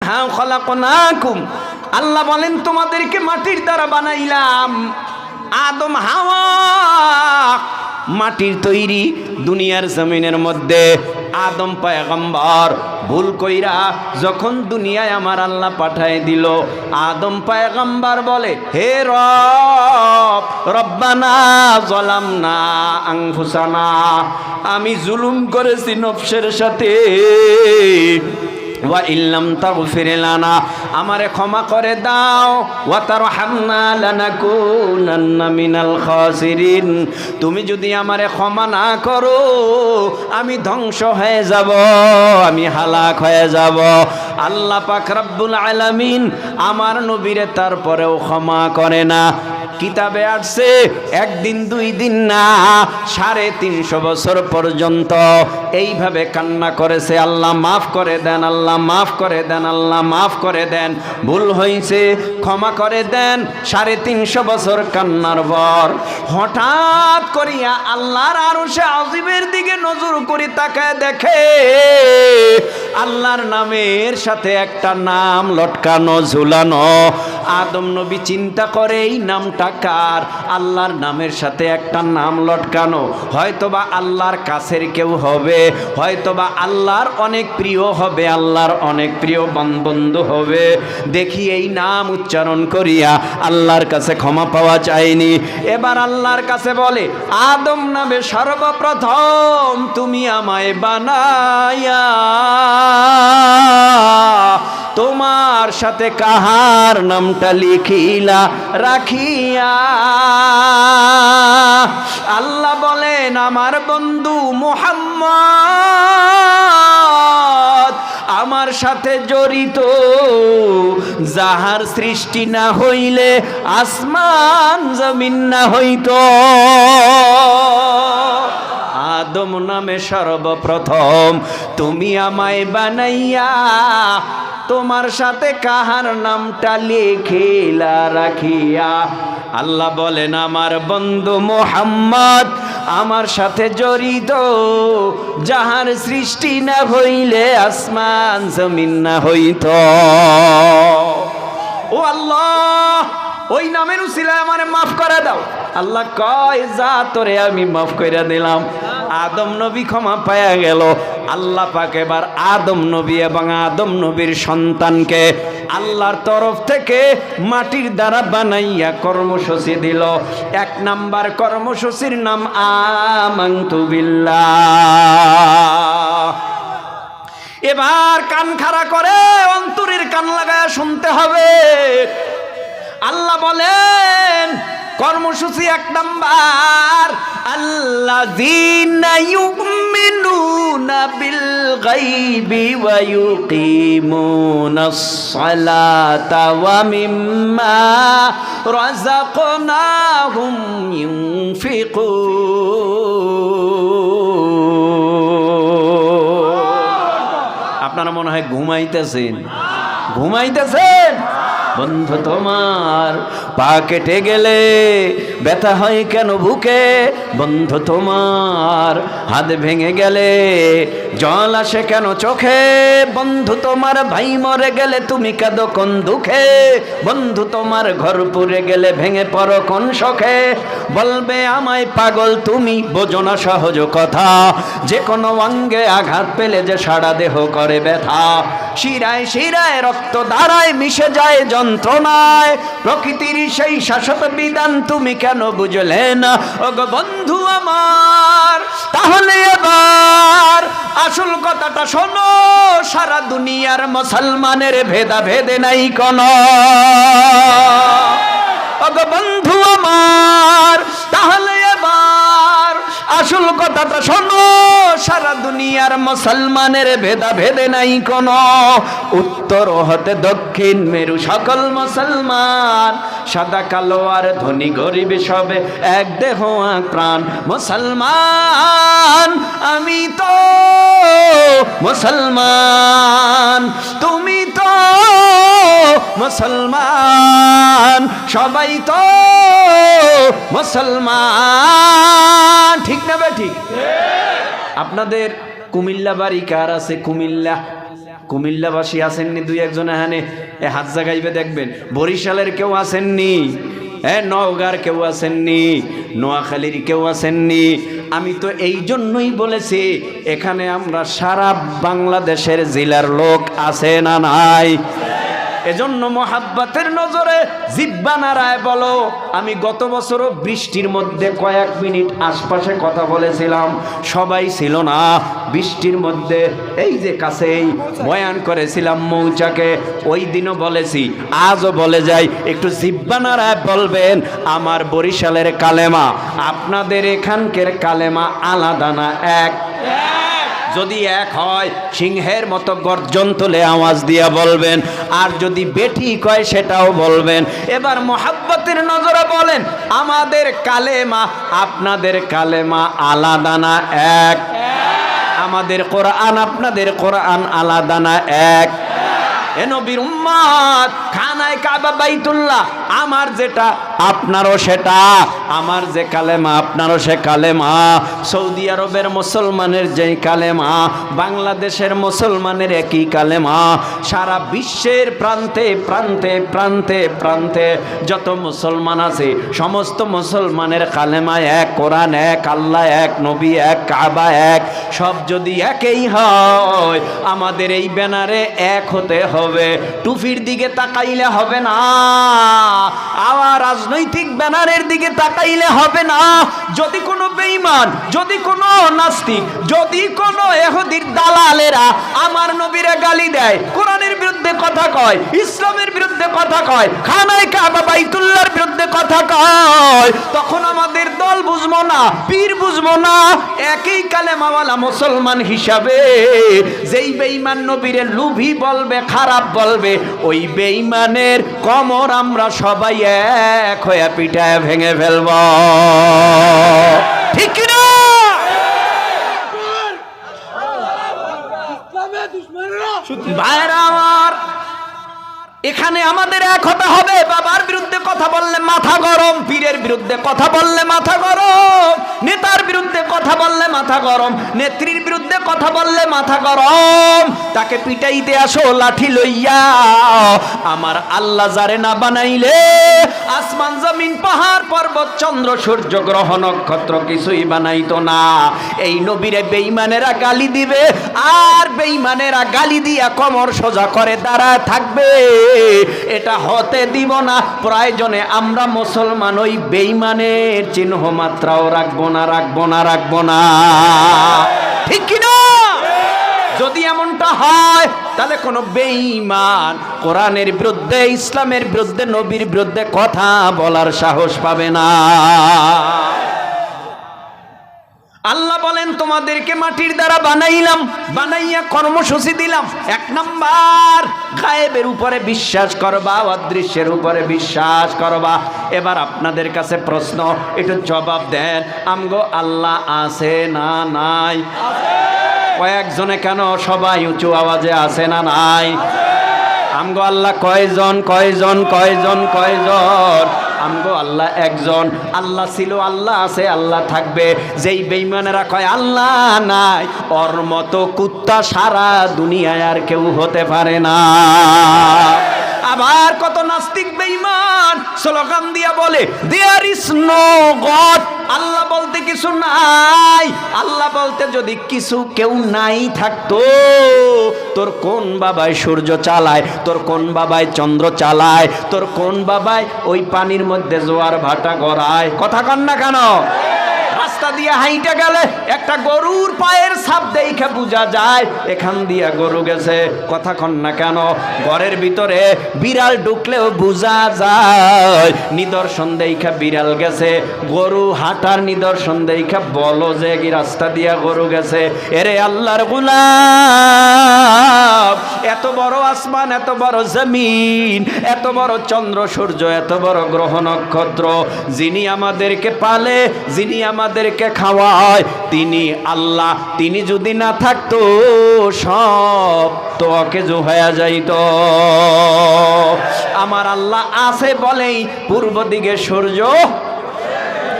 মিনহা খলাকনাকুম, আল্লাহ বলেন তোমাদেরকে মাটির দ্বারা বানাইলাম। আদম হাওয়া মাটির তৈরি। দুনিয়ার জমিনের মধ্যে আদম পয়গম্বর ভুল কইরা যখন দুনিয়ায় আমার আল্লাহ পাঠায় দিল, আদম পয়গম্বর বলে, হে রব, রব্বানা যালামনা আনফুসানা, আমি জুলুম করেছি নফসের সাথে, ওয়া ইল্লাম তাগফির লানা, আমারে ক্ষমা করে দাও, ওয়া তারহামনা লানাকুনান্না মিনাল খাসিরিন, তুমি যদি আমারে ক্ষমা না করো আমি ধ্বংস হয়ে যাব, আমি হালাক হয়ে যাব। আল্লাহ পাক রব্বুল আলামিন আমার নবীরে তারপরেও ক্ষমা করে না। কিতাবে আসছে একদিন দুই দিন না, 350 বছর পর্যন্ত এইভাবে কান্না করেছে, আল্লাহ মাফ করে দেন, আল্লাহ মাফ করে দেন, আল্লাহ মাফ করে দেন, ভুল হয়েছে ক্ষমা করে দেন। 350 বছর কান্নার পর হঠাৎ করিয়া আল্লাহর আরশে আজিমের দিকে নজর করে তাকায় দেখে আল্লাহর নামের সাথে একটা নাম লটকানো ঝুলানো। আদম নবী চিন্তা করে এই নামটা কার? আল্লাহর নামের সাথে একটা নাম লটকানো, হয়তোবা আল্লাহর কাছের কেউ হবে, হয়তোবা আল্লাহর অনেক প্রিয় হবে, আল্লাহর অনেক প্রিয় বন্ধু হবে। দেখি এই নাম উচ্চারণ করিয়া আল্লাহর কাছে ক্ষমা পাওয়া যায়নি। এবার আল্লাহর কাছে বলে, আদম নামে সর্বপ্রথম তুমি আমায় বানায়া তোমার সাথে কাহার নামটা লিখিলা রাখিয়া? আল্লাহ বলেন, আমার বন্ধু মুহাম্মদ আমার সাথে জড়িত, যাহার সৃষ্টি না হইলে আসমান জমিন না হইত। আদম নামে সর্বপ্রথম তুমি আমায় বানাইয়া তোমার সাথে কাহার নামটা লিখিলা রাখিয়া? আল্লাহ বলেন, আমার বন্ধু মুহাম্মদ আমার সাথে জড়িত, যাহার সৃষ্টি না হইলে আসমান জমিন না হইত। ও আল্লাহ, ওই নামের উসিলায় আমারে মাফ করে দাও। আল্লাহ কয়, যা তোরে আমি মাফ করে দিলাম। আদম নবী ক্ষমা পায়া গেল। আল্লাহ পাক এবার আদম নবী এবং আদম নবীর সন্তানকে আল্লাহর তরফ থেকে মাটির দ্বারা বানাইয়া কর্মসূচি দিল। 1 নাম্বার কর্মসূচির নাম আমানতু বিল্লাহ। এবার কান খাড়া করে অন্তরের কান লাগায়া শুনতে হবে। আল্লাহ বলেন কর্মসূচি 1 নাম্বার, আল্লাযীনা ইউমিনুনা বিল গায়বি ওয়া ইউকিমুনাস সালাতা ওয়া মিম্মা রাযাকনাহুম ইউনফিকুন। আপনারা মনে হয় ঘুমাইতেছেন। বন্ধু, তোমার পা কেটে গেলে ব্যথা হয় কেন বুকে? বন্ধু, তোমার হাত ভেঙে গেলে জল আসে কেন চোখে? বন্ধু, তোমার ভাই মরে গেলে তুমি কাঁদো কোন দুঃখে? বন্ধু, তোমার ঘর পুড়ে গেলে ভেঙে পড়ো কোন শোকে? বলবে আমায় পাগল তুমি, বোঝো না সহজ কথা, যে কোনো অঙ্গে আঘাত পেলে যে সারা দেহ করে ব্যথা, শিরায় শিরায় রক্ত ধারায় মিশে যায় যন্ত্রণায়, প্রকৃতির সেই শাশ্বত বিধান তুমি কেন বুঝলে না? ওগো বন্ধু আমার, তাহলে এবার আসল কথাটা শোনো, সারা দুনিয়ার মুসলমানের ভেদাভেদে নাই কোনো। ওগো বন্ধু আমার, তাহলে এবার আসল কথাটা শোনো, সারা দুনিয়ার মুসলমানের ভেদাভেদে নাই কোনো। উত্তর হতে দক্ষিণ মেরু সকল মুসলমান, সাদা কালো আর ধনী গরিব সবে এক দেহ এক প্রাণ। মুসলমান আমি তো মুসলমান, তুমি তো মুসলমান, সবাই তো মুসলমান। ঠিক না বে ঠিক? আপনাদের কুমিল্লা বাড়ি কার আছে? কুমিল্লা কুমিল্লাবাসী আসেননি দুই একজন, এখানে হাত জাগাইবে দেখবেন। বরিশালের কেউ আসেননি, নওগাঁর কেউ আসেননি, নোয়াখালীর কেউ আসেননি। আমি তো এই জন্যই বলেছি এখানে আমরা সারা বাংলাদেশের জেলার লোক আছে না নাই? এজন্য মোহাব্বতের নজরে জিব্বা নাড়ায় বলো। আমি গত বছরও বৃষ্টির মধ্যে কয়েক মিনিট আশপাশে কথা বলেছিলাম, সবাই ছিল না। বৃষ্টির মধ্যে এই যে কাছেই বয়ান করেছিলাম মৌচাকে, ওই দিনও বলেছি, আজও বলে যাই, একটু জিব্বা নাড়ায় বলবেন আমার বরিশালের কালেমা আপনাদের এখানকার কালেমা আলাদা না এক? যদি এক হয় সিংহের মতো গর্জন তুলে আওয়াজ দিয়া বলবেন, আর যদি বেঠি কয় সেটাও বলবেন। এবার মোহাব্বতের নজরে বলেন আমাদের কালেমা আপনাদের কালেমা আলাদা না এক? আমাদের কোরআন আপনাদের কোরআন আলাদা না এক? এ নবীর উম্মত, খানায় কাবা বাইতুল্লাহ আমার যেটা আপনারও সেটা, আমার যে কালেমা আপনারও সে কালেমা। সৌদি আরবের মুসলমানের যেই কালেমা বাংলাদেশের মুসলমানের একই কালেমা। সারা বিশ্বের প্রান্তে প্রান্তে প্রান্তে প্রান্তে যত মুসলমান আছে সমস্ত মুসলমানের কালেমা এক, কোরআন এক, আল্লাহ এক, নবী এক, কাবা এক। সব যদি একই হয় আমাদের এই ব্যানারে এক হতে হবে। টুপির দিকে তাকাইলে হবে না, আবার রাজনৈতিক ব্যানারের দিকে তাকাইলে হবে না। যদি কোনো বেঈমান, যদি কোনো নাস্তিক, যদি কোনো ইহুদির দালালেরা আমার নবীরে গালি দেয়, কোরআনের বিরুদ্ধে কথা কয়, ইসলামের বিরুদ্ধে কথা কয়, খানায় কাবা বাইতুল্লাহর বিরুদ্ধে কথা কয়, তখন আমাদের দল বুঝবো না, পীর বুঝবো না। একই কালেমাওয়ালা মুসলমান হিসাবে যেই বেঈমান নবীরে লুভি বলবে, খারাপ বলবে, ওই বেঈমানের কমর আমরা সবাই এক হয়ে পিঠায় ভেঙে ফেলব, ঠিক কিনা? ভাইরা আমার, এখানে আমাদের এক হতে হবে। বাবার বিরুদ্ধে কথা বললে মাথা গরম, পীরের বিরুদ্ধে কথা বললে মাথা গরম, নেতার বিরুদ্ধে কথা বললে মাথা গরম, নেত্রীর বিরুদ্ধে কথা বললে মাথা গরম। তাকে পিটাইতে আসো লাঠি লইয়া। আমার আল্লাহ যারে না বানাইলে আসমান জমিন পাহাড় পর্বত চন্দ্র সূর্য গ্রহ নক্ষত্র কিছুই বানাইতো না। এই নবীরে বেঈমানেরা গালি দিবে, আর বেঈমানেরা গালি দিয়া কমর সোজা করে দাঁড়ায় থাকবে। এটা হতে দিব না। প্রয়োজনে আমরা মুসলমান ওই বেঈমানের চিহ্ন মাত্রাও রাখবো না, রাখবো না, রাখবো না, ঠিক কিনা? যদি এমনটা হয় তাহলে কোনো বেঈমান কোরআনের বিরুদ্ধে, ইসলামের বিরুদ্ধে, নবীর বিরুদ্ধে কথা বলার সাহস পাবে না। আল্লাহ বলেন তোমাদেরকে মাটির দ্বারা বানাইলাম, বানাইয়া কর্মসূচি দিলাম। এক নাম্বার, গায়েবের উপরে বিশ্বাস করবা, অদৃশ্যের উপরে বিশ্বাস করবা। এবার আপনাদের কাছে প্রশ্ন, একটু জবাব দেন, আমগো আল্লাহ আছে না নাই? কয়েকজনে কেন, সবাই উঁচু আওয়াজে আছে না নাই? আমগো আল্লাহ কয়জন, কয়জন, কয়জন, কয়জন? আমগো আল্লাহ একজন। আল্লাহ ছিল, আল্লাহ আছে, আল্লাহ থাকবে। যেই বেঈমানেরা কয় আল্লাহ নাই, ওর মতো কুত্তা সারা দুনিয়ায় আর কেউ হতে পারে না। আবার কত নাস্তিক বেঈমান স্লোগান দিয়া বলে দেয়ার ইজ নো গড, আল্লাহ বলতে কিছু নাই। আল্লাহ বলতে যদি কিছু কেউ নাই থাকতো, তোর কোন বাবায় সূর্য চালায়, তোর কোন বাবায় চন্দ্র চালায়, তোর কোন বাবায় ওই পানির মধ্যে জোয়ার ভাটা গড়ায়? কথা কন না কেন? রাস্তা দিয়ে হাইটা গেলে একটা গরুর পায়ের ছাপ দেখে বোঝা যায় এখান দিয়া গরু গেছে। কথা কন না কেন? ঘরের ভিতরে বিড়াল ঢুকলেও বোঝা যায় নিদর্শন দেখা বিড়াল গেছে। গরু হাঁটার নিদর্শন দেখা বলো যে কি রাস্তা দিয়া গরু গেছে। এরে আল্লাহর গোলাম, এত বড় আসমান, এত বড় জমিন, এত বড় চন্দ্র সূর্য, এত বড় গ্রহ নক্ষত্র, যিনি আমাদেরকে পালে, যিনি আমাদেরকে খাওয়ায়, তিনি আল্লাহ। তিনি যদি না থাকতো সব তো অকেজো হয়ে যাইত। আমার আল্লাহ আছে বলেই পূর্ব দিকে সূর্য,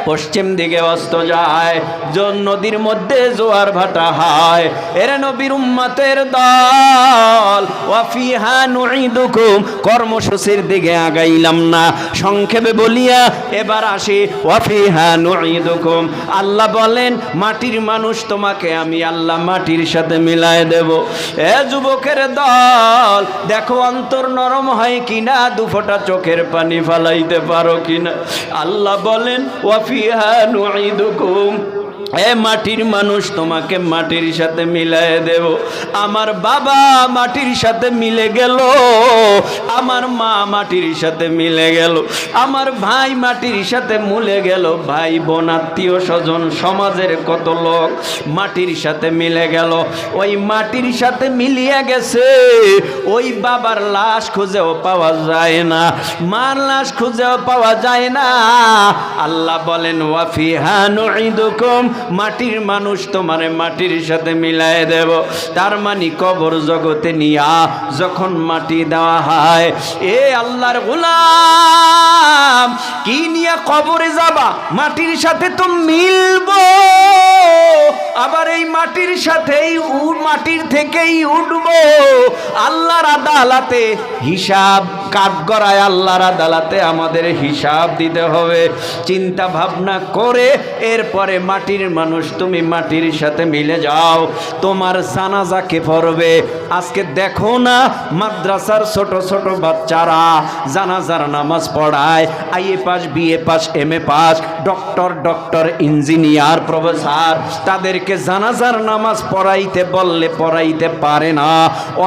পশ্চিম দিকে অস্ত যায়, নদীর মধ্যে জোয়ার ভাটা হয়। এর নবীর উম্মতের দল, ওয়া ফিহা নুঈদুকুম, কর্মসূচির দিকে আগাইলাম না, সংক্ষেপে বলিয়া এবার আসি। ওয়া ফিহা নুঈদুকুম, আল্লাহ বলেন মাটির মানুষ তোমাকে আমি আল্লাহ মাটির সাথে মিলায় দেব। এ যুবকের দল, দেখো অন্তর নরম হয় কিনা, দুফোঁটা চোখের পানি ফালাইতে পারো কিনা। আল্লাহ বলেন ওয়া ফিহা নুঈদুকুম, এ মাটির মানুষ তোমাকে মাটির সাথে মিলায় দেব। আমার বাবা মাটির সাথে মিলে গেল, আমার মা মাটির সাথে মিলে গেল, আমার ভাই মাটির সাথে মিলে গেল, ভাই বোন আত্মীয় স্বজন সমাজের কত লোক মাটির সাথে মিলে গেল। ওই মাটির সাথে মিলিয়ে গেছে, ওই বাবার লাশ খুঁজেও পাওয়া যায় না, মার লাশ খুঁজেও পাওয়া যায় না। আল্লাহ বলেন ওয়া ফিহা নুঈদুকুম, মাটির মানুষ তোমারে মাটির সাথে মিলায় দেব। তার মানে কবর জগতে নিয়া যখন মাটি দেওয়া হয়, এ আল্লাহর গোলাম কি নিয়ে কবরে যাবা? মাটির সাথে তো মিলবো, আবার এই মাটির সাথেই মাটির থেকেই উঠবো। আল্লাহর আদালতে হিসাব কাঠগড়ায়, আল্লাহর আদালতে আমাদের হিসাব দিতে হবে। চিন্তা ভাবনা করে এরপরে মাটির মানুষ তুমি মাটির সাথে মিলে যাও। তোমার জানাজা কে পড়বে? আজকে দেখো না মাদ্রাসার ছোট ছোট বাচ্চারা জানাজার নামাজ পড়ায়, IA pass, BA pass, MA pass, doctor engineer, professor, তাদেরকে জানাজার নামাজ পড়াইতে বললে পড়াইতে পারে না।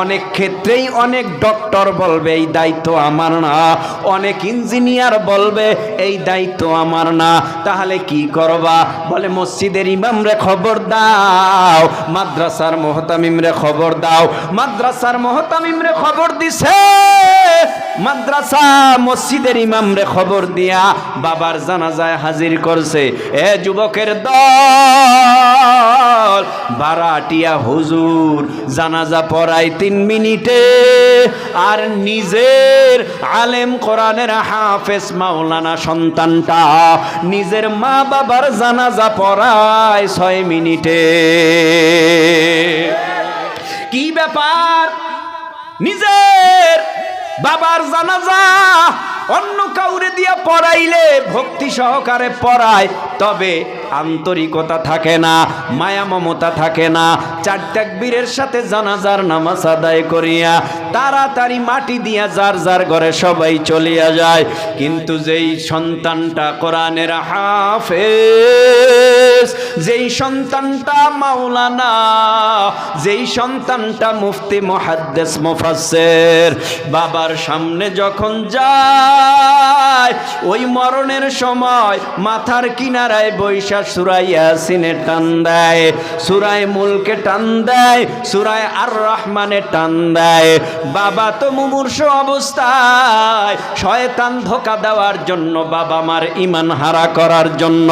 অনেক ক্ষেত্রেই অনেক ডক্টর বলবে এই দায়িত্ব আমার না, অনেক ইঞ্জিনিয়ার বলবে এই দায়িত্ব আমার না। তাহলে কি করবা? বলে মসজিদের ইমামরে খবর দাও, মাদ্রাসার মুহতামিমরে খবর দাও। মাদ্রাসার মুহতামিমরে খবর দিছে, মাদ্রাসা মসজিদের ইমামরে খবর দিয়া বাবার জানাজায় হাজির করছে। এ যুবকের দল, বারাটিয়া হুজুর জানাজা পড়ায় 3 মিনিটে, আর নিজের আলেম কোরআনের হাফেজ মাওলানা সন্তানটা নিজের মা বাবার জানাজা পড়ায় 6 মিনিটে। কি ব্যাপার? নিজের বাবার জানাজা অন্য কাউরে দিয়া পড়াইলে ভক্তি সহকারে পড়ায়, তবে আন্তরিকতা থাকে না, মায়া মমতা থাকে না। 4 তাকবীরের সাথে জানাজার নামাজ আদায় করিয়া তাড়াতাড়ি মাটি দিয়া যার যার ঘরে সবাই চলিয়া যায়। কিন্তু যেই সন্তানটা কোরআনের হাফেজ, যেই সন্তানটা মাওলানা, যেই সন্তানটা মুফতি, মুহাদ্দিস, মুফাসসির, বাবার সামনে যখন যায় ওই মরণের সময় মাথার কিনারায় বৈশা সূরা ইয়াসিনে টান দেয়, সূরা মুলকে টান দেয়, সূরা আর রহমানে টান দেয়। বাবা তো মুমূর্ষ অবস্থায়, শয়তান ধোঁকা দেওয়ার জন্য, বাবা মার ঈমান হারা করার জন্য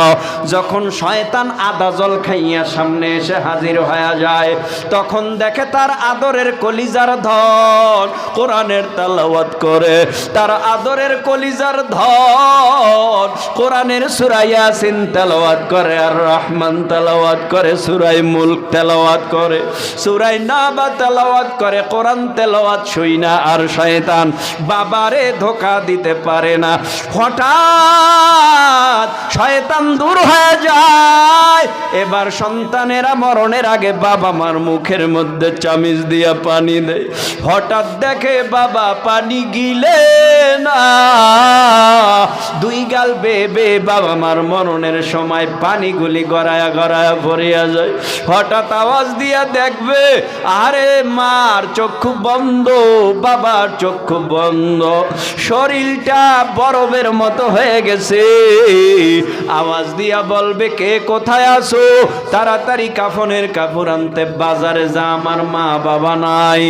যখন শয়তান আদা জল খাইয়া সামনে এসে হাজির হয়ে যায়, তখন দেখে তার আদরের কলিজার ধন কোরআনের তেলাওয়াত করে, তার আদরের কলিজার ধন কোরআনের সূরা ইয়াসিন তেলাওয়াত করে, আর রহমান তেলাওয়াত করে, সূরা মুলক তেলাওয়াত করে, সূরা নাবা তেলাওয়াত করে। কোরআন তেলাওয়াত শুই না, আর শয়তান বাবারে ধোঁকা দিতে পারে না। হঠাৎ শয়তান দূর হয়ে যায়। এবার সন্তানেরা মরণের আগে বাবা মার মুখের মধ্যে চামিচ দিয়া পানি দেয়। হঠাৎ দেখে বাবা পানি গিলে না, 2 গাল বেবে বাবা মার মরণের সময় পানিগুলি গড়ায়া গড়ায়া ভরিয়া যায়। হঠাৎ আওয়াজ দিয়া দেখবে আরে মার চক্ষু বন্ধ, বাবার চক্ষু বন্ধ, শরীরটা বরফের মতো হয়ে গেছে। আওয়াজ দিয়া বলবে কে কোথায় আছো? তাড়াতাড়ি কাফনের কাপড় আনতে বাজারে যা, আমার মা বাবা নাই।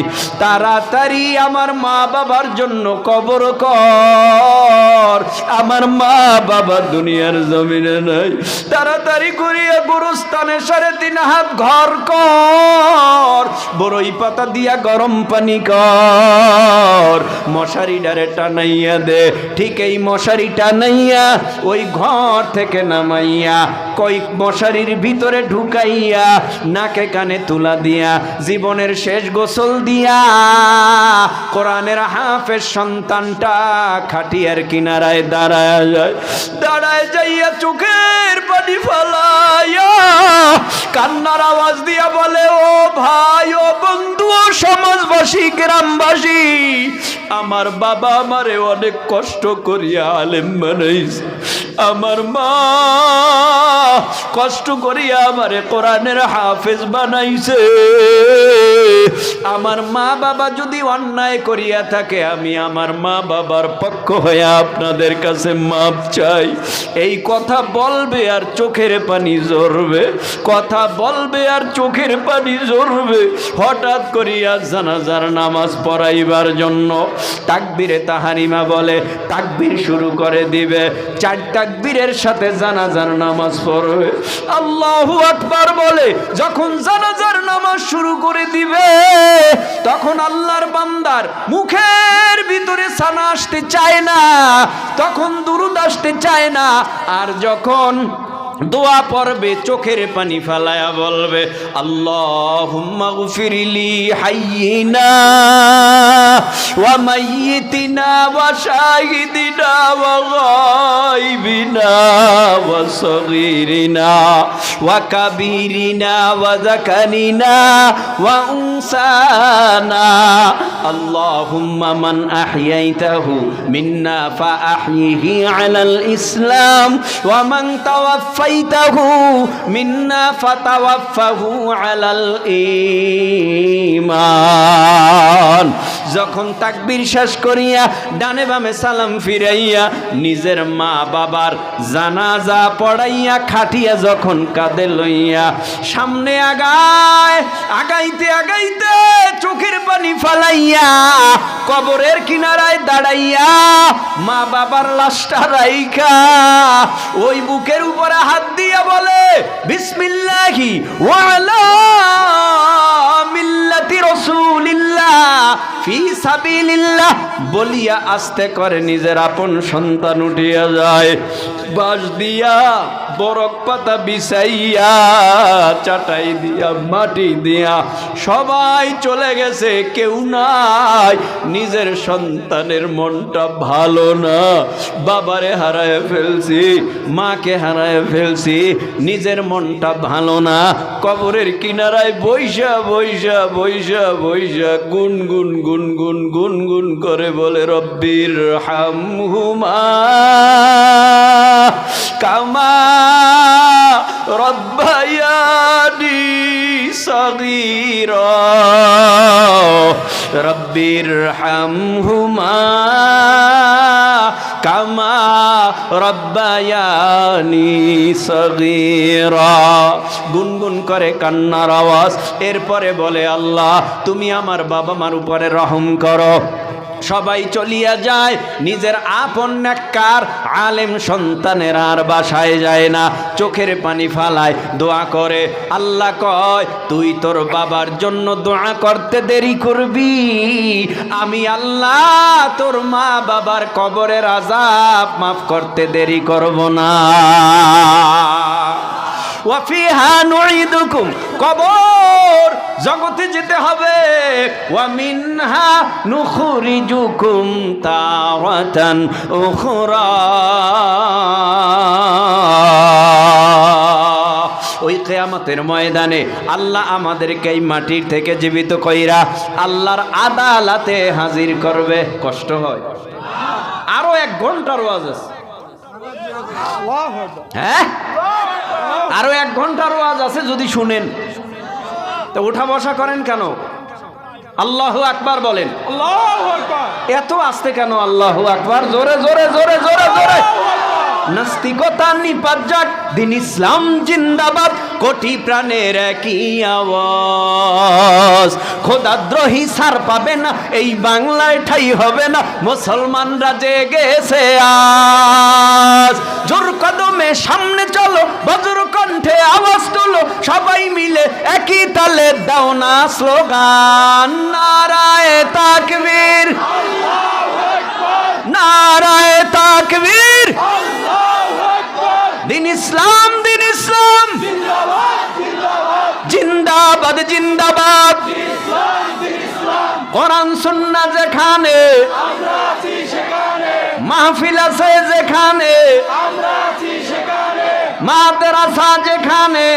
তাড়াতাড়ি আমার মা বাবার জন্য কবর কর, আমার মা বাবা দুনিয়ার জমিনে নাই, তাড়াতাড়ি করিয়া গোরস্থানে 3.5 হাত ঘর কর, বড়ই পাতা দিয়া গরম পানি কর, মশারি ডারে টানাইয়া দে। ঠিক এই মশারি টানাইয়া ওই ঘর থেকে নামাইয়া কই মশারির ভিতরে ঢুকাইয়া নাকে কানে তুলা দিয়া জীবনের শেষ গোসল দিয়া কোরআনের হাফেজ সন্তানটা খাটিয়ার কিনারায় দাঁড়ায় যাইয়া চোখের পানি ফালাইয়া কান্নার আওয়াজ দিয়া বলে, ও ভাই, ও বন্ধু, ও সমাজবাসী, গ্রামবাসী, আমার বাবা আমারে অনেক কষ্ট করিয়া আলেম বানাইছে, আমার মা কষ্ট করিয়া আমারে কোরআনের হাফেজ বানাইছে, আমার মা বাবা যদি অন্যায় করিয়া থাকে আমি আমার মা বাবার পক্ষ হয়ে আপনাদের কাছে মাপ চাই। এই কথা বলবে আর চোখের পানি ঝরবে, কথা বলবে আর চোখের পানি ঝরবে। হঠাৎ করিয়া জানাজার নামাজ পড়াইবার জন্য তাকবীরে তাহারিমা বলে তাকবীর শুরু করে দিবে, 4 তাকবীরের সাথে জানাজার নামাজ পড়বে, আল্লাহু আকবার বলে যখন জানাজার নামাজ শুরু করে দিবে তখন আল্লাহর বান্দার মুখের ভিতরে সানা আসতে চায় না, তখন দুরূদ আসতে চায় না, আর যখন দোয়া পড়বে চোখের পানি ফালায়া বলবে, আল্লাহুম্মা গফিরলি হাইয়িনা ওয়া মাইয়িতিনা ওয়া শাহিদিনা ওয়া গায়বিনা ওয়া সগীরিনা ওয়া কাবীরিনা ওয়া যাকারিনা ওয়া উনসানা, আল্লাহুম্মা মান আহইয়াইতাহু মিন্না ফাআহইহি আলাল ইসলাম ওয়া মান তাওয়াফফা মিন্না ফাতাওয়াফাহু আলাল ঈমান। যখন তাকবীর শেষ করিয়া ডানে বামে সালাম ফিরাইয়া নিজের মা বাবার জানাজা পড়াইয়া খাটিয়া যখন কাঁধে লইয়া সামনে আগাইতে আগাইতে চোখের পানি ফালাইয়া কবরের কিনারায় দাঁড়াইয়া মা বাবার লাশটা রাইখা ওই বুকের উপরে হাত দিয়া বলে, বিসমিল্লাহি ওয়া আলা মিল্লাতি রাসূলিল্লাহ ফি সাবিলিল্লাহ বলিয়া আস্তে করে নিজের আপন সন্তান উঠিয়া যায়, বাঁশ দিয়া বরক পাতা বিছাইয়া চাটাই দিয়া মাটি দিয়া সবাই চলে গেছে, কেউ নাই। নিজের সন্তানের মনটা ভালো না, বাবারে হারায় ফেলছি, মাকে হারায় ফেলছি, নিজের মনটা ভালো না, কবরের কিনারায় বৈশা বৈশা বৈশা বৈশা গুনগুন গুনগুন গুনগুন করে বলে, রব্বির হামহুমা কামা রব্বায়ানি সগীরা, রব্বির হামহুমা কামা রব্বায়ানি সগীরা। গুনগুন করে কান্নার আওয়াজ, এরপরে বলে, আল্লাহ তুমি আমার বাবা মার উপরে রহম করো। সবাই চলিয়া যায়, নিজের আপন নেককার আলেম সন্তানের আর বাসায় যায় না, চোখের পানি ফালায় দোয়া করে। আল্লাহ কয়, তুই তোর বাবার জন্য দোয়া করতে দেরি করবি, আমি আল্লাহ তোর মা বাবার কবরের আযাব মাফ করতে দেরি করব না। ওয়াফিহা নুঈদুকুম, কবর জগতে যেতে হবে, ওয়া মিনহা নুখরিজুকুম তারাতান উখরা। ওই কিয়ামতের ময়দানে আল্লাহ আমাদেরকে এই মাটির থেকে জীবিত কইরা আল্লাহর আদালতে হাজির করবে। কষ্ট হয়? আরো 1 ঘন্টার ওয়াজ আছে। হ্যাঁ, আরো 1 ঘন্টার ওয়াজ আছে, যদি শুনেন তো উঠা বসা করেন কেন? আল্লাহু আকবার বলেন। আল্লাহু আকবার। এত আস্তে কেন? আল্লাহু আকবার, জোরে জোরে জোরে জোরে জোরে। নাস্তিকতা নিপাত যাক, দিন ইসলাম জিন্দাবাদ, কোটি প্রাণের একই আওয়াজ। খোদাদ্রোহী সার পাবে না, এই বাংলায় ঠাই হবে না, মুসলমানরা জেগেছে আজ। জোর কদমে সামনে চলো, বজ্র কণ্ঠে আওয়াজ তোলো, সবাই মিলে একই তালে দাও না স্লোগান, নারায়ে তাকবীর, নারায়ে তাকবীর, দিন ইসলাম, দিন ইসলাম জিন্দাবাদ, জিন্দাবাদ। কোরআন সুন্নাহ যেখানে, মাহফিল আছে যেখানে, মাদ্রাসা যেখানে,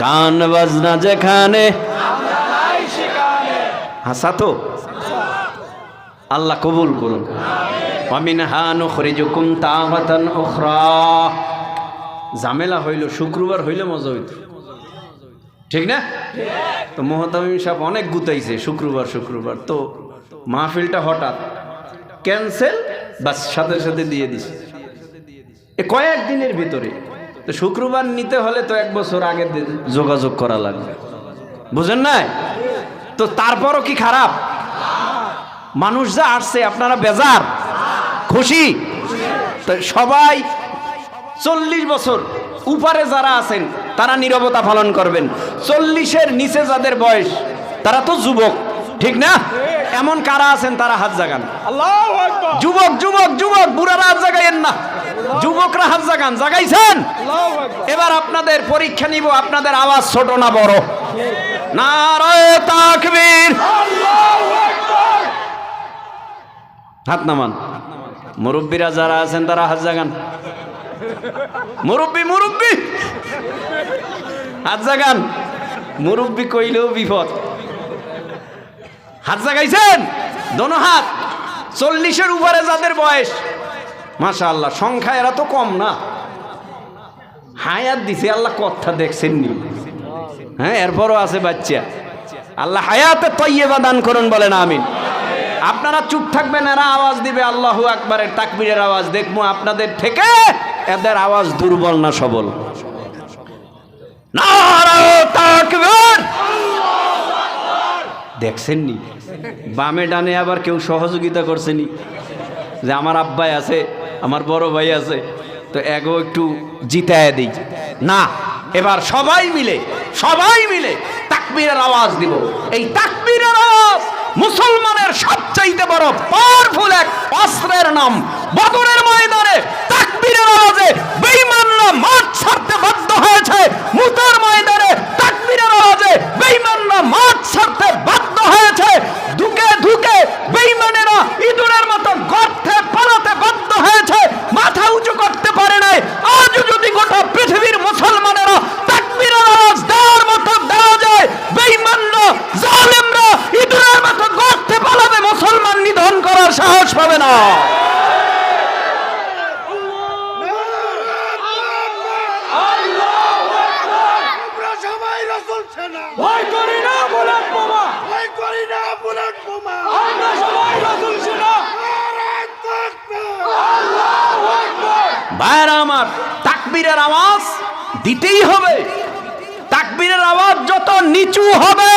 গান বাজনা যেখানে, হাসা তো আল্লাহ কবুল করুন। ওয়ামিনহা নুখরিজুকুম তাওবাতান উখরা। ঝামেলা হইল, শুক্রবার হইলে মজা হইতো, ঠিক না? তো মোহতামিম সাহেব অনেক গুতাইছে শুক্রবার শুক্রবার, তো মাহফিলটা হঠাৎ ক্যান্সেল, বাস সাথে সাথে দিয়ে দিছে এ কয়েকদিনের ভিতরে। তো শুক্রবার নিতে হলে তো 1 বছর আগে যোগাযোগ করা লাগবে, বুঝেন নাই? তো তারপরও কি খারাপ? মানুষ যা আসছে আপনারা বেজার, খুশি? তো সবাই 40 বছর উপরে যারা আছেন তারা নীরবতা পালন করবেন। 40-এর নিচে যাদের বয়স তারা তো যুবক, ঠিক না? এমন কারা আছেন তারা হাত জাগান। আল্লাহু আকবার। যুবক যুবক যুবক, বুড়ারা হাত জাগাইয়েন না, যুবকরা হাত জাগান। জাগাইছেন? আল্লাহু আকবার। এবার আপনাদের পরীক্ষা নিব, আপনাদের আওয়াজ ছোট না বড়? নারায়ে তাকবীর, আল্লাহু আকবার। হাত নামান। মুরব্বীরা যারা আছেন তারা হাত জাগান। মুরব্বী মুরব্বী হাত জাগান, মুরব্বী কইলেও বিপদ। হাত জাগাইছেন? দোনো হাত। 40-এর উপরে যাদের বয়স, মাশাআল্লাহ, সংখ্যা এরা তো কম না। হায়াত দিছে আল্লাহ, কথা দেখছেন নি? হ্যাঁ, এরপরও আছে বাচ্চা। আল্লাহ হায়াতে তয়্যিবা দান করুন, বলেন আমিন। আপনারা চুপ থাকবেন, এরা আওয়াজ দিবে আল্লাহু আকবারের তাকবীরের আওয়াজ। দেখবো আপনাদের থেকে এদের আওয়াজ দুর্বল না সবল। নারায়ে তাকবীর। দেখছেন নি বামে ডানে আবার কেউ সহযোগিতা করছেনি, যে আমার আব্বাই আছে, আমার বড় ভাই আছে, তো এগো একটু জিতায় দিই না। এবার সবাই মিলে তাকবীরের আওয়াজ দিব। এই তাকবীরের আওয়াজ মুসলমানের সবচাইতে বড় পাওয়ারফুল এক অস্ত্রের নাম। বদরের ময়দানে তাকবীরের আওয়াজে বেঈমানরা মাঠ ছাড়তে বাধ্য হয়েছে। মুতার ময়দানে তাকবীরের আওয়াজে বেঈমানরা মাঠ ছাড়তে বাধ্য হয়েছে। ধুকে ধুকে বেঈমানেরা ইঁদুরের মতো গর্তে পালাতে বাধ্য হয়েছে, মাথা উঁচু করতে পারে নাই। আজ যদি গোটা পৃথিবীর মুসলমানেরা তাকবীরের আওয়াজ দেওয়ার মতো দেওয়া যায়, বেঈমানরা জালেমরা ইঁদুরের মতো গর্তে পালাবে, মুসলমান নিধন করার সাহস পাবে না। ভয় করি না বুলেট বোমা, ভয় করি না বুলেট বোমা, আমরা সবাই রাসূল সেনা। আল্লাহু আকবার। ভাইরা আমার, তাকবীরের আওয়াজ দিতেই হবে। তাকবীরের আওয়াজ যত নিচু হবে,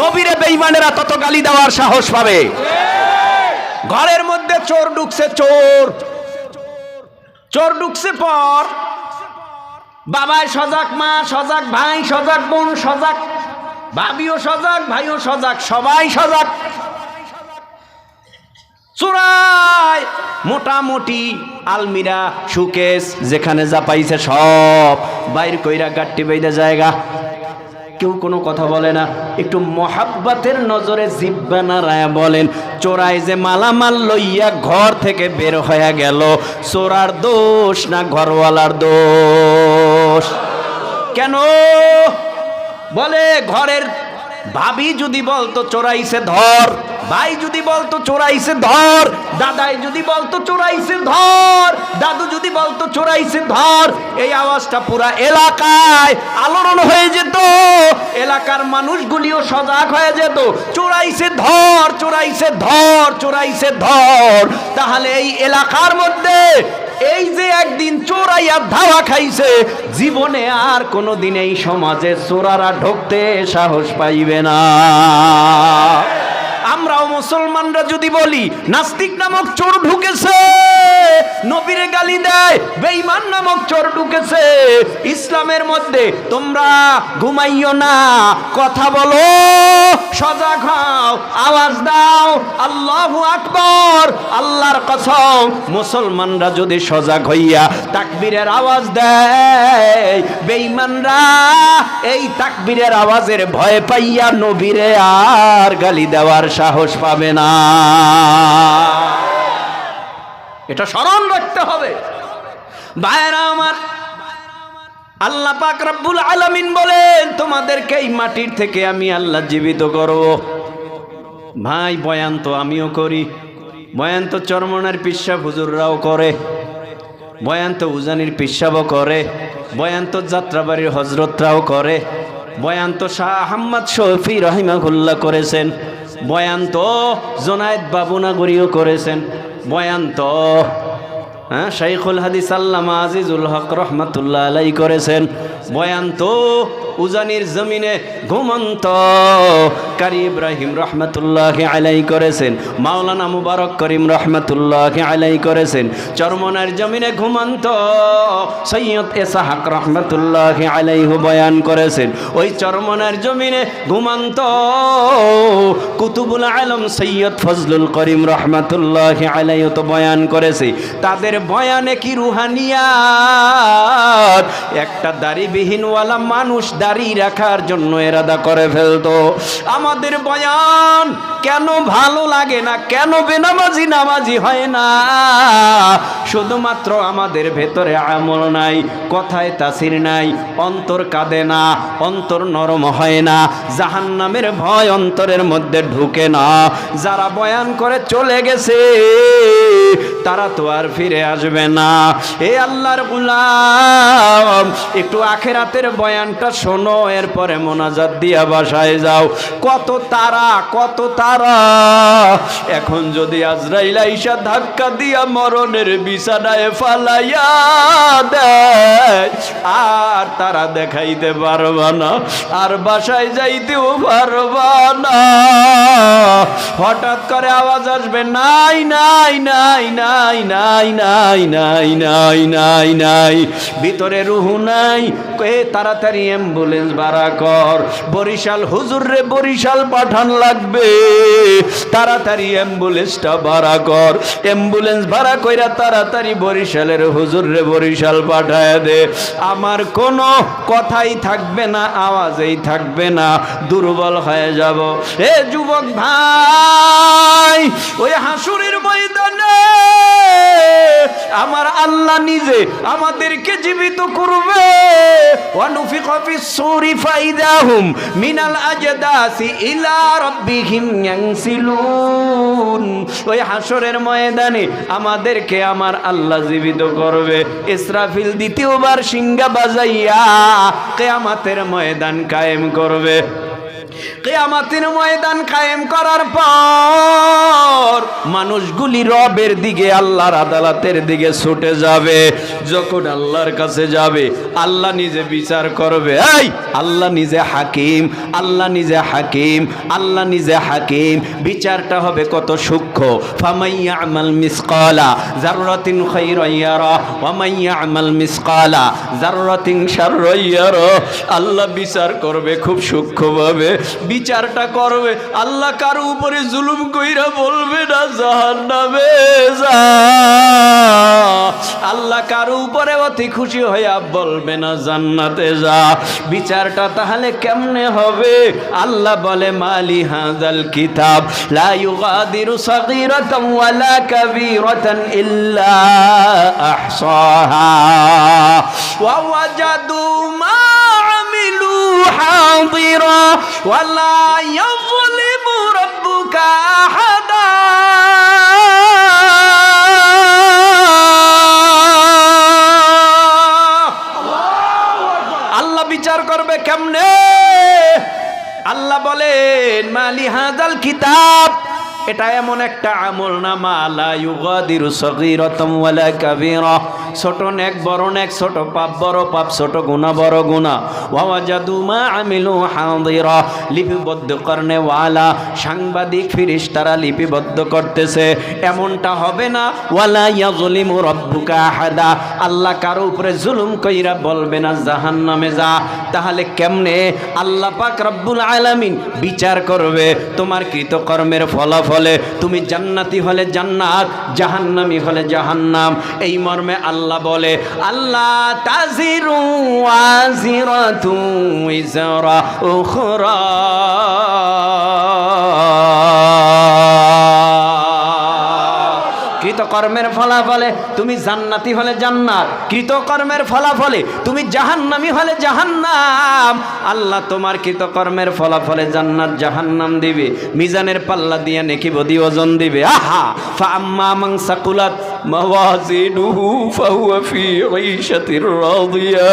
নবীরে বেঈমানেরা তত গালি দেওয়ার সাহস পাবে। ঘরের মধ্যে চোর ঢুকছে, চোর ঢুকছে, পর বাবাই সজাগ, মা সজাগ, ভাই সজাগ, বোন সজাগ, ভাবিও সজাগ, ভাইও সজাগ, সবাই সজাগ। চোরাই মোটামুটি আলমিরা, সুকেস যেখানে যা পাইছে সব বাইর কইরা গাট্টি বাইদা জায়গা। কেউ কোনো কথা বলে না। একটু মহাব্বতের নজরে জিহ্বা নাড়ায়া বলেন, চোরাই যে মালামাল লইয়া ঘর থেকে বের হয়ে গেল, চোরার দোষ না ঘরওয়ালার দোষ? কেন বলে? ঘরের ভাবি যদি বলতো চোরাইছে ধর, ভাই যদি বলতো চোরাইছে ধর, দাদাই যদি বলতো চোরাইছে ধর, দাদু যদি বলতো চোরাইছে ধর, এই আওয়াজটা পুরা এলাকায় আলোড়ন হয়ে যেত, এলাকার মানুষগুলিও সজাগ হয়ে যেত, চোরাইছে ধর, চোরাইছে ধর, চোরাইছে ধর। তাহলে এই এলাকার মধ্যে এই যে একদিন চোরাইয়া ধাওয়া খাইছে, জীবনে আর কোনোদিন এই সমাজে চোরারা ঢুকতে সাহস পাইবে না। আমরাও মুসলমানরা যদি বলি নাস্তিক নামক চোর ঢুকেছে, নবীরে গালি দেয়, বেঈমান নামক চোর ঢুকেছে ইসলামের মধ্যে, তোমরা ঘুমাইও না, কথা বলো, সজাগ হও, আওয়াজ দাও, আল্লাহু আকবার। আল্লাহর কসম, মুসলমানরা যদি সজাগ হইয়া তাকবীরের আওয়াজ দেয়, বেঈমানরা এই তাকবীরের আওয়াজের ভয় পাইয়া নবীরে আর গালি দেওয়ার সাহস পাবে না। এটা স্মরণ রাখতে হবে ভাইরা আমার। আল্লাহ পাক রব্বুল আলামিন বলেন, তোমাদেরকে এই মাটির থেকে আমি আল্লাহ জীবিত করব। ভাই বয়ান তো আমিও করি, বয়ান তো চরমনার পিসাব হুজুররাও করে, বয়ান তো উজানির পিসাবও করে, বয়ান তো যাত্রাবাড়ির হজরতরাও করে, বয়ান তো শাহ আহমদ শফি রহিমাহুল্লাহ করেছেন, বয়ান তো জোনায়েদ বাবুনাগরীও করেছেন, বয়ান তো শাইখুল হাদিস আল্লামা আজিজুল হক রহমাতুল্লাহ আলাই করেছেন, বয়ান তো উজানির জমিনে ঘুমন্ত কারি ইব্রাহিম রহমাতুল্লাহ আলাই করেছেন, মাওলানা মুবারক করিম রহমাতুল্লাহ আলাই করেছেন, চরমনার জমিনে ঘুমন্ত সৈয়দ ইসহাক রহমাতুল্লাহ আলাইহু বয়ান করেছেন, ওই চরমনার জমিনে ঘুমন্ত কুতুবুল আলম সৈয়দ ফজলুল করিম রহমাতুল্লাহ আলাইহু তো বয়ান করেছে। তাদের বয়ানে কি রুহানিয়াত, একটা দাড়িবিহীনওয়ালা মানুষ দাড়ি রাখার জন্য এরাদা করে ফেলতো। আমাদের বয়ান কেন ভালো লাগে না, কেন বেনামাজি নামাজি হয় না? শুধুমাত্র আমাদের ভেতরে আমল নাই, কথায় তাসির নাই, অন্তর কাঁদে না, অন্তর নরম হয় না, জাহান্নামের ভয় অন্তরের মধ্যে ঢুকে না। যারা বয়ান করে চলে গেছে তারা তো আর ফিরে আসবে না। এ আল্লাহর গোলাম, একটু আখিরাতের বয়ানটা শোনো, এরপরে মোনাজাত দিয়া বাসায় যাও। কত তারা, কত তারা! এখন যদি আজরাইল আইসা ধাক্কা দিয়া মরণের বিছানায় ফালাইয়া দেয়, আর তারা দেখাইতে পারবা না, আর বাসায় যাইতেও পারবা না। হঠাৎ করে আওয়াজ আসবে, নাই নাই নাই নাই নাই নাই নাই নাই নাই নাই, ভিতরে রুহু নাই, এ তাড়াতাড়ি অ্যাম্বুলেন্স ভাড়া কর, বরিশাল হুজুর রে বরিশাল পাঠান লাগবে, তাড়াতাড়ি অ্যাম্বুলেন্সটা ভাড়া কর, অ্যাম্বুলেন্স ভাড়া কইরা তাড়াতাড়ি বরিশালের হুজুর রে বরিশাল পাঠায় দে। আমার কোনো কথাই থাকবে না, আওয়াজেই থাকবে না, দুর্বল হয়ে যাব। এ যুবক ভাই, ওই হাসুরের ময়দানে আমার আল্লাহ নিজে আমাদেরকে জীবিত করবে। ওয়ানুফিকা ফিস-সূরি ফাইদাহুম মিনাল আজদাসি ইলা রাব্বিহিম ইয়ানসিলুন। ওই হাসরের ময়দানে আমাদেরকে আমার আল্লাহ জীবিত করবে। ইসরাফিল দ্বিতীয়বার সিংহা বাজাইয়া কিয়ামতের ময়দান কায়েম করবে। কিয়ামতের ময়দান কায়েম করার পর মানুষগুলি রবের দিকে, আল্লাহর আদালতের দিকে ছুটে যাবে। যখন আল্লাহর কাছে যাবে, আল্লাহ নিজে বিচার করবে। এই আল্লাহ নিজে হাকিম, আল্লাহ নিজে হাকিম, আল্লাহ নিজে হাকিম। বিচারটা হবে কত সূক্ষ্ম। ফামাইয়া আমাল মিসকালা যাররাতিন খায়রান ইয়ারা ওয়া মাইয়া আমাল মিসকালা যাররাতিন শাররান ইয়ারা। আল্লাহ বিচার করবে খুব সূক্ষ্মভাবে, বিচারটা করবে। আল্লাহ কারো উপরে জুলুম কইরা বলবে না জাহান্নামে যা। আল্লাহ কারো উপরে অতি খুশি হইয়া বলবে না জান্নাতে যা। বিচারটা তাহলে কেমনে হবে? আল্লাহ বলে, মালি হাযাল কিতাব লা ইউগাদিরু সাগীরাতান ওয়ালা কাবীরাতান ইল্লা আহসাহা ওয়া ওয়াজাদু মা আমিলু হাদিরা ওয়ালা ইয়াযলিমু রাব্বুকা আহাদা। কিতাব এটা এমন একটা আমল নামা লা ইউগাদিরু সগীরাতাম ওয়ালা কাবীরা, ছোট নেক বড় নেক, ছোট পাপ বড় পাপ, ছোট গুনাহ বড় গুনাহ। ওয়া ওয়াজাদু মা আমিলু হাদিরা, লিপিবদ্ধ করনে ওয়ালা সাংবাদিক ফেরেশতারা লিপিবদ্ধ করতেছে। এমনটা হবে না। ওয়ালা ইয়াজলিমু রাব্বুকা আহাদা, আল্লাহ কারো উপরে জুলুম কইরা বলবে না জাহান্নামে যা। তাহলে কেমনে আল্লাহ পাক রব্বুল আলামিন বিচার করবে তোমার কৃতকর্মের ফলাফল? তুমি জান্নাতি হলে জান্নাত, জাহান্নামী হলে জাহান্নাম। এই মর্মে আল্লাহ বলে, আল্লাহ তাজিরু ওয়াজিরাতু ইজরা উখরা, কৃতকর্মের ফলাফলে তুমি জান্নাতি হলে জান্নাত, কৃতকর্মের ফলাফলে তুমি জাহান্নামী হলে জাহান্নাম। আল্লাহ তোমার কৃতকর্মের ফলাফলে জান্নাত জাহান্নাম দিবে, মিজানের পাল্লা দিয়ে নেকি বদি ওজন দিবে। আহা ফাআম্মা মান সাকুলাত মাওয়াজিনুহু ফাহুয়া ফি ঈশাতির রাদিয়া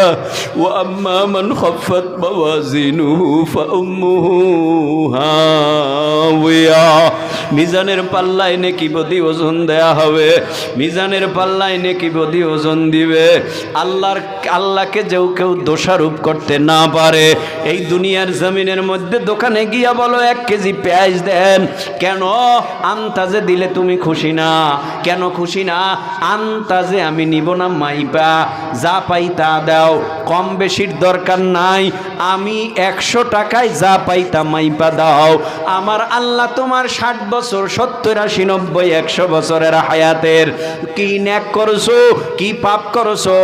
ওয়া আম্মা মান খাফফাত মাওয়াজিনুহু ফাউম্মুহু হাওিয়া। মিজানের পাল্লায় নেকি বদি ওজন দেয়া হবে, মিজানের পাল্লায় নেকি বদি ওজন দিবে। আল্লাহকে যেও কেউ দোষারোপ করতে না পারে। এই দুনিয়ার জমিনের মধ্যে দোকানে গিয়া বলো 1 কেজি পেঁয়াজ দেন, কেন আন্তাজে দিলে তুমি খুশি না? কেন খুশি না? আন্তাজে আমি নিব না, মাইপা যা পাই তা দাও, কম বেশির দরকার নাই, আমি 100 টাকায় যা পাই তা মাইপা দাও। আমার আল্লাহ তোমার 60 বছর 70 80 90 100 বছরের হায়াতের কি নেক করছো, কি পাপ করছো,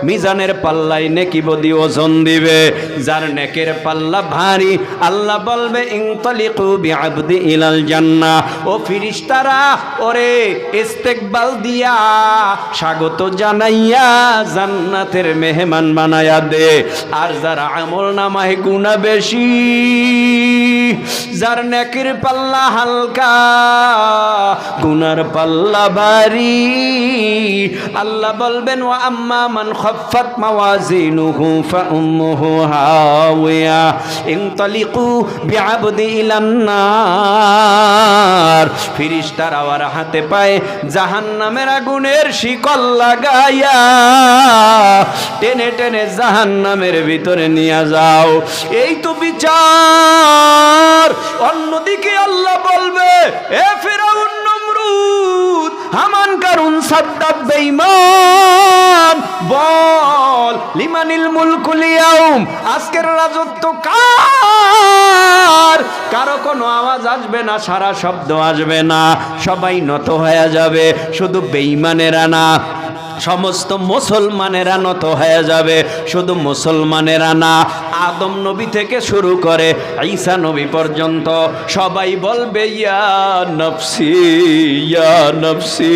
মিজানের পাল্লায় নেকি বদি ওজন দিবে। যার নেকের পাল্লা ভারী আল্লাহ বলবে ইনতালিকু বিআবদি ইলাল জান্নাহ, ও ফেরেশতারা ওরে ইস্তেকবাল দিয়া স্বাগত জানাইয়া জান্নাতের মেহমান বানায়া দে। আর যারা আমল নামায় গুনাহ বেশি, যার নেকের পাল্লা হালকা গুনার পাল্লা ভারী, আল্লাহ বলবেন ওয়া আম্মা মান খাফফাত মাওয়াজিনুহু ফাউম্মুহু হাওিয়া ইনতালিকু বিআবদি ইলান নার। ফেরেশতারা ওর হাতে পায়ে জাহান্নামের আগুনের শিকল লাগাইয়া টেনে টেনে জাহান্নামের ভিতরে নিয়ে যাও। এই তো বিচার। অন্যদিকে আল্লাহ বলবে, এ ফিরআউন, নমরুদ, হামান, কারুন, সাদ্দাত, বেঈমান, বল লিমানিল মুলকুল ইয়াউম, আজকের রাজত্ব কার? কারো কোনো আওয়াজ আসবে না, সারা শব্দ আসবে না, সবাই নত হয়ে যাবে। শুধু বেঈমানেরা না, সমস্ত মুসলমানেরা নত হয়ে যাবে। শুধু মুসলমানেরা না, আদম নবী থেকে শুরু করে ঈসা নবী পর্যন্ত সবাই বলবে ইয়া নফসি ইয়া নফসি।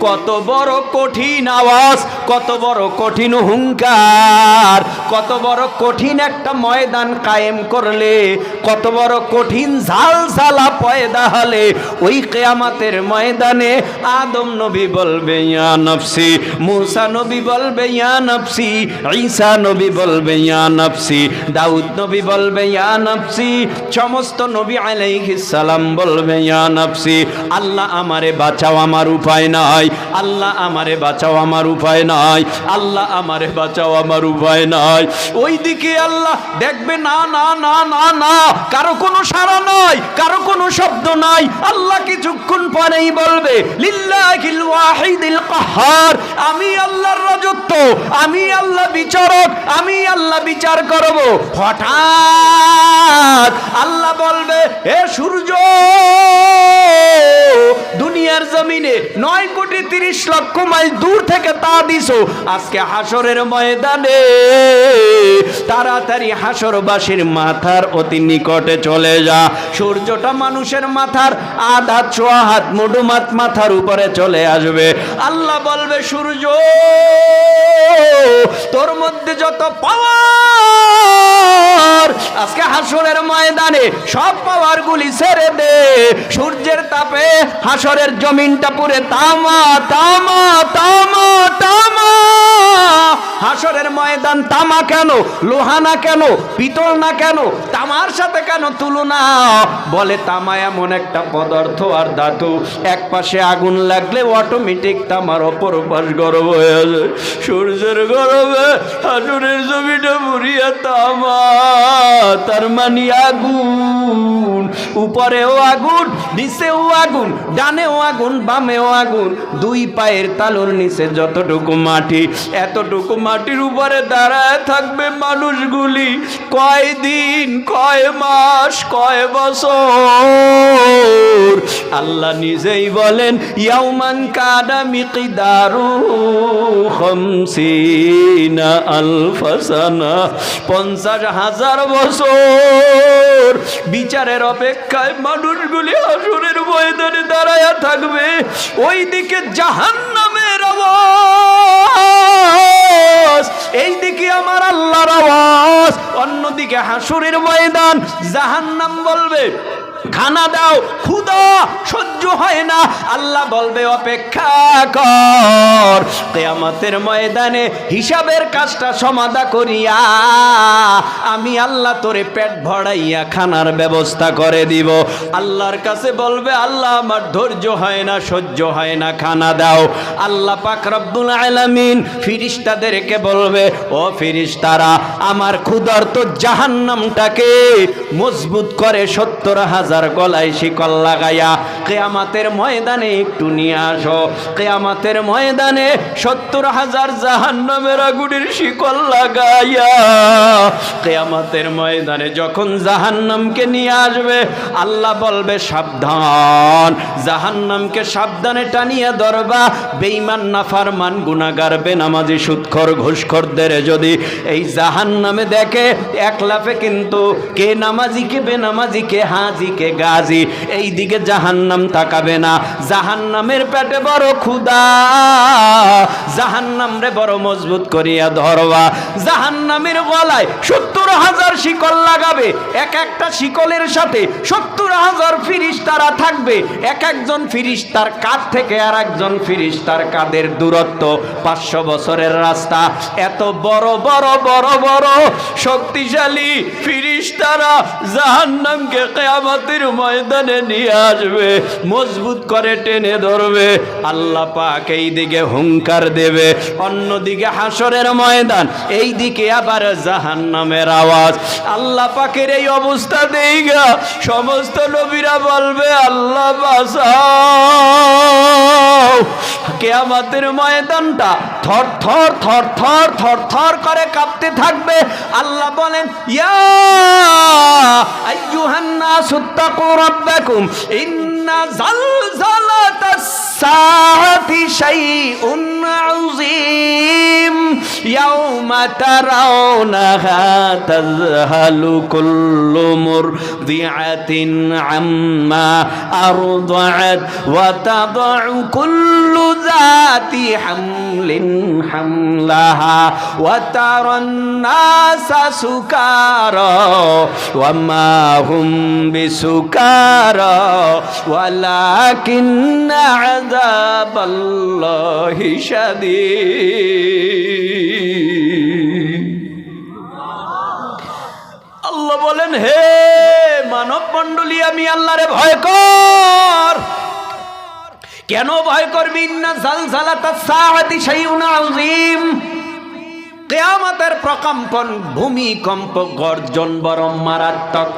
কত বড় কঠিন আওয়াজ, কত বড় কঠিন হুঙ্কার, কত বড় কঠিন একটা ময়দান কায়েম করলে, কত বড় কঠিন ঝালঝালা পয়দা হলে ওই কিয়ামতের ময়দানে আদম নবী বলবে ইয়া নফসি, मूसा नबी বলবে ইয়া নফসি, ঈসা নবী বলবে ইয়া নফসি, দাউদ নবী বলবে ইয়া নফসি, সমস্ত নবী আলাইহিস সালাম বলবে ইয়া নফসি। আল্লাহ আমারে বাঁচাও, আমার উপায় নাই। আল্লাহ আমারে বাঁচাও, আমার উপায় নাই। আল্লাহ আমারে বাঁচাও, আমার উপায় নাই। ওইদিকে আল্লাহ দেখবে না না না না না, কারো কোনো সাড়া নাই, কারো কোনো শব্দ নাই। আল্লাহ কিছুক্ষণ পরেই বলবে লিল্লাহিল ওয়াহিদিল কাহ্হার, আমি আল্লাহর রাজত্ব, আমি আল্লাহ বিচারক, আমি আল্লাহ বিচার করব। হঠাৎ আল্লাহ বলবে হে সূর্য, দুনিয়ার জমিনে 9,30,00,000 মাইল দূর থেকে তা দিছো, আজকে হাসরের ময়দানে তাড়াতাড়ি হাসরবাসীর মাথার অতি নিকটে চলে যা। সূর্যটা মানুষের মাথার আধা ছোয়া হাত মুডুমাত মাথার উপরে চলে আসবে। আল্লাহ বলবে সূর্য, তোর মধ্যে যত পাওয়ার আজকে হাসরের ময়দানে সব পাওয়ার গুলি ছেড়ে দে। সূর্যের তাপে হাসরের জমিনটা পুরে তামা তামা তামা তামা। হাসরের ময়দান তামা কেন, লোহা না কেন, পিতল না কেন, তামার সাথে কেন তুলনা? বলে তামা এমন একটা পদার্থ আর ধাতু, এক পাশে আগুন লাগলে অটোমেটিক তামার অপর পাশ গরম হয়ে যায়। সূর্যের গরমে হাসরের জমিটা পুরিয়া তামা, তার মানে আগুন, উপরেও আগুন, নিচেও আগুন, ডানেও আগুন, বামেও আগুন। দুই পায়ের তালুর নিচে যতটুকু মাটি, এতটুকু মাটির উপরে দাঁড়ায় থাকবে মানুষগুলি কয় দিন, কয় মাস, কয় বছর। আল্লাহ নিজেই বলেন ইয়াউমান কানা মিকদারু 50 আলফা সানা, 50,000 বছর বিচারের অপেক্ষায় মানুষগুলি হাসরের ময়দানে দাঁড়ায়া থাকবে। ওইদিকে জাহান্নামের আওয়াজ, এইদিকে আমার আল্লাহর আওয়াজ। অন্যদিকে হাসরের ময়দান, জাহান্নাম বলবে খানা দাও, ক্ষুধা সহ্য হয় না। আল্লাহ বলবে অপেক্ষা কর, কিয়ামতের ময়দানে হিসাবের কাজটা সমাধা করিয়া আমি আল্লাহ তোরে পেট ভরাইয়া খানার ব্যবস্থা করে দিব। আল্লাহর কাছে বলবে আল্লাহ আমার ধৈর্য হয় না, সহ্য হয় না, খানা দাও। আল্লাহ পাক রব্বুল আলামিন ফেরেশতাদেরকে বলবে ও ফেরেশতারা, আমার ক্ষুধার্ত জাহান্নামটাকে মজবুত করে 70,000 গলায় শিকল লাগাইয়া কিয়ামতের ময়দানে একটু নিয়ে আসো। কিয়ামতের ময়দানে 70,000 জাহান্নামের আগুনের শিকল লাগাইয়া কিয়ামতের ময়দানে যখন জাহান্নামকে নিয়ে আসবে, আল্লাহ বলবে সাবধান, জাহান্নামকে সাবধানে টানিয়ে ধরবা। বেঈমান, নাফরমান, গুনাহগার, বেনামাজি, সুদখোর, ঘুষখোরদের যদি এই জাহান্নামে দেখে, এক লাফে কিন্তু কে নামাজি, কে বেনামাজি, কে হাজি, কে গাজী, এই দিকে জাহান্নাম তাকাবে না। জাহান্নামের পেটে বড় ক্ষুধা, জাহান্নাম রে বড় মজবুত করিয়া ধরবা। জাহান্নামের গলায় 70,000 শিকল লাগাবে, এক একটা শিকলের সাথে 70,000 ফেরেশতারা থাকবে। এক একজন ফেরেশতার কাঁধ থেকে আর একজন ফেরেশতার কাঁধের দূরত্ব 500 বছরের রাস্তা। এত বড় বড় বড় বড় শক্তিশালী ফেরেশতারা জাহান্নামকে কিয়ামতের ময়দানে নিয়ে আসবে, মজবুত করে টেনে ধরবে। আল্লাহ পাক এই দিকে হুঙ্কার দেবে, অন্যদিকে হাসরের ময়দান, এই দিকে আবার জাহান্নামের আওয়াজ। আল্লাহ পাকের এই অবস্থা দেইগা সমস্ত নবীরা বলবে আল্লাহ বাঁচাও। কিয়ামতের ময়দানটা থর থর থর থর থর থর করে কাঁপতে থাকবে। আল্লাহ বলেন ইয়া আইয়ুহান নাসু তাকু রাব্বাকুম ইন্না জালজালাতাস সাআতি শাইউন আযীম ইয়াউমা তারাউনাহা তাযহালু কুল্লু মুরদিআতিন আম্মা আরদাআত ওয়া তাদউ কুল্লু যাতি হামলিন হামলাহা ওয়া তারান নাসা সুকারা ওয়া মা হুম বিসুকারা ওয়ালাকিন্না আযাবাল্লাহি শাদীদ। আল্লাহ বলেন হে মানব মণ্ডলী, আমি আল্লাহরে ভয় কর। কেন ভয় করবি? ইন্না জালজালাতাস সাআতি শাইউন আযীম, কিয়ামতের প্রকম্পন, ভূমিকম্প, গর্জন বড় মারাত্মক।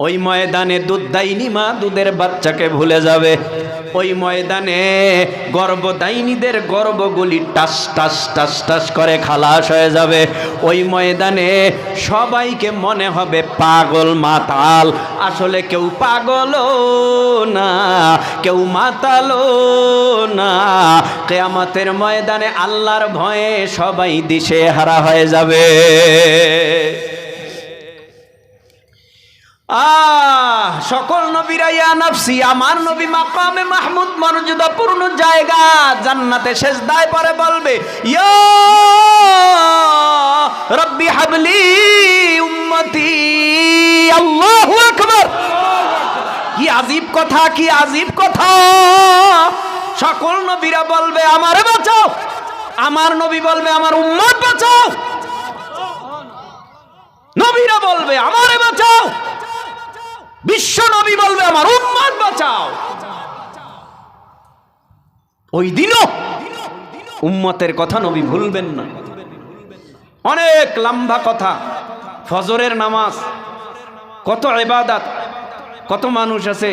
ওই ময়দানে দুধদাইনী মা দুধের বাচ্চাকে ভুলে যাবে। ওই ময়দানে গর্ভদাইনীদের গর্ভগুলি টাস টাস টাস টাস করে খালাস হয়ে যাবে। ওই ময়দানে সবাইকে মনে হবে পাগল, মাতাল। আসলে কেউ পাগলও না, কেউ মাতালও না। কিয়ামতের ময়দানে আল্লাহর ভয়ে সবাই দিশেহারা হয়ে যাবে। সকল নবীরা ইয়া নাফসি, আমার নবী মাকামে মাহমুদ মর্যাদাপূর্ণ জায়গা জান্নাতে সেজদায় পড়ে বলবে ইয়া রব্বি হাবলি উম্মতি। আল্লাহু আকবার। কি আজীব কথা, কি আজীব কথা। সকল নবীরা বলবে আমারে বাঁচাও, আমার নবী বলবে আমার উম্মত বাঁচাও, নবীরা বলবে আমারে বাঁচাও, বিশ্ব নবী বলবে আমার উম্মত বাঁচাও। ওই দিনও উম্মতের কথা নবী ভুলবেন না। অনেক লম্বা কথা, ফজরের নামাজ, কত ইবাদত, কত মানুষ আছে